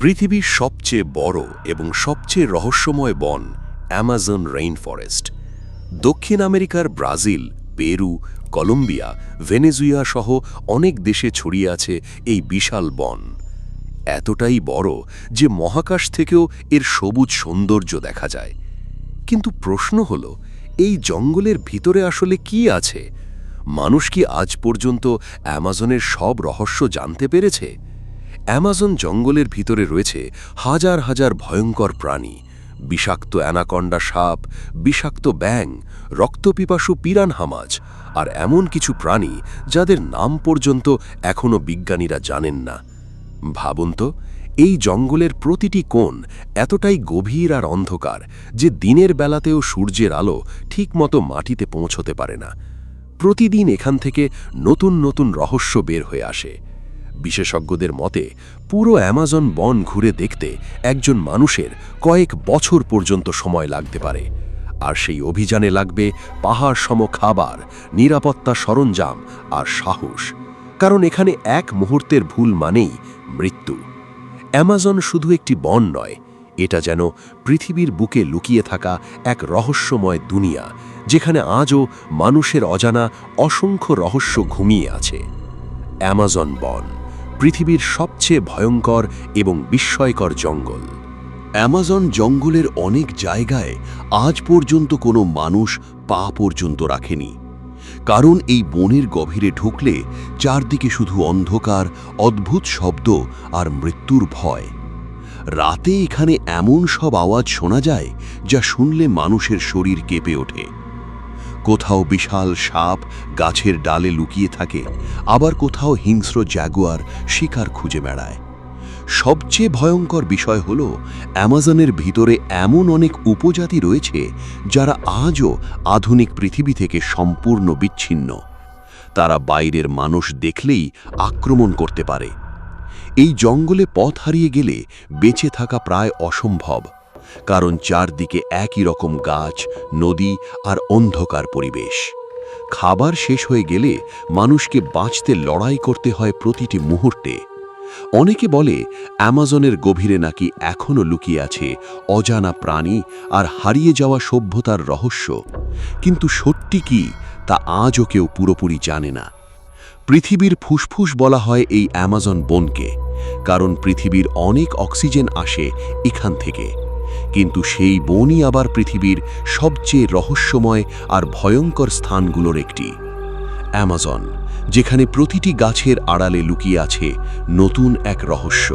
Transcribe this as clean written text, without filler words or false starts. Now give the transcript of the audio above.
পৃথিবীর সবচেয়ে বড় এবং সবচেয়ে রহস্যময় বন অ্যামাজন রেইন ফরেস্ট। দক্ষিণ আমেরিকার ব্রাজিল, পেরু, কলম্বিয়া, ভেনেজুয়েলা সহ অনেক দেশে ছড়িয়ে আছে এই বিশাল বন। এতটাই বড় যে মহাকাশ থেকেও এর সবুজ সৌন্দর্য দেখা যায়। কিন্তু প্রশ্ন হল, এই জঙ্গলের ভিতরে আসলে কি আছে? মানুষ কি আজ পর্যন্ত অ্যামাজনের সব রহস্য জানতে পেরেছে? অ্যামাজন জঙ্গলের ভিতরে রয়েছে হাজার হাজার ভয়ঙ্কর প্রাণী, বিষাক্ত অ্যানাকন্ডা সাপ, বিষাক্ত ব্যাঙ, রক্তপিপাসু পিরানহা মাছ, আর এমন কিছু প্রাণী যাদের নাম পর্যন্ত এখনও বিজ্ঞানীরা জানেন না। ভাবুন তো, এই জঙ্গলের প্রতিটি কোণ এতটাই গভীর আর অন্ধকার যে দিনের বেলাতেও সূর্যের আলো ঠিকমতো মাটিতে পৌঁছতে পারে না। প্রতিদিন এখান থেকে নতুন নতুন রহস্য বের হয়ে আসে। বিশেষজ্ঞদের মতে পুরো অ্যামাজন বন ঘুরে দেখতে একজন মানুষের কয়েক বছর পর্যন্ত সময় লাগতে পারে। আর সেই অভিযানে লাগবে পাহাড় সম খাবার, নিরাপত্তা সরঞ্জাম আর সাহস। কারণ এখানে এক মুহূর্তের ভুল মানেই মৃত্যু। অ্যামাজন শুধু একটি বন নয়, এটা যেন পৃথিবীর বুকে লুকিয়ে থাকা এক রহস্যময় দুনিয়া, যেখানে আজও মানুষের অজানা অসংখ্য রহস্য ঘুমিয়ে আছে। অ্যামাজন বন পৃথিবীর সবচেয়ে ভয়ঙ্কর এবং বিস্ময়কর জঙ্গল। অ্যামাজন জঙ্গলের অনেক জায়গায় আজ পর্যন্ত কোনো মানুষ পা পর্যন্ত রাখেনি। কারণ এই বনের গভীরে ঢুকলে চারদিকে শুধু অন্ধকার, অদ্ভুত শব্দ আর মৃত্যুর ভয়। রাতে এখানে এমন সব আওয়াজ শোনা যায় যা শুনলে মানুষের শরীর কেঁপে ওঠে। কোথাও বিশাল সাপ গাছের ডালে লুকিয়ে থাকে, আবার কোথাও হিংস্র জাগুয়ার শিকার খুঁজে বেড়ায়। সবচেয়ে ভয়ঙ্কর বিষয় হল, অ্যামাজনের ভিতরে এমন অনেক উপজাতি রয়েছে যারা আজও আধুনিক পৃথিবী থেকে সম্পূর্ণ বিচ্ছিন্ন। তারা বাইরের মানুষ দেখলেই আক্রমণ করতে পারে। এই জঙ্গলে পথ হারিয়ে গেলে বেঁচে থাকা প্রায় অসম্ভব, কারণ চারদিকে একই রকম গাছ, নদী আর অন্ধকার পরিবেশ। খাবার শেষ হয়ে গেলে মানুষকে বাঁচতে লড়াই করতে হয় প্রতিটি মুহূর্তে। অনেকে বলে অ্যামাজনের গভীরে নাকি এখনও লুকিয়ে আছে অজানা প্রাণী আর হারিয়ে যাওয়া সভ্যতার রহস্য। কিন্তু সত্যি কি তা আজও কেউ পুরোপুরি জানে না। পৃথিবীর ফুসফুস বলা হয় এই অ্যামাজন বনকে, কারণ পৃথিবীর অনেক অক্সিজেন আসে এখান থেকে। কিন্তু সেই বনই আবার পৃথিবীর সবচেয়ে রহস্যময় আর ভয়ঙ্কর স্থানগুলোর একটি। অ্যামাজন, যেখানে প্রতিটি গাছের আড়ালে লুকিয়ে আছে নতুন এক রহস্য।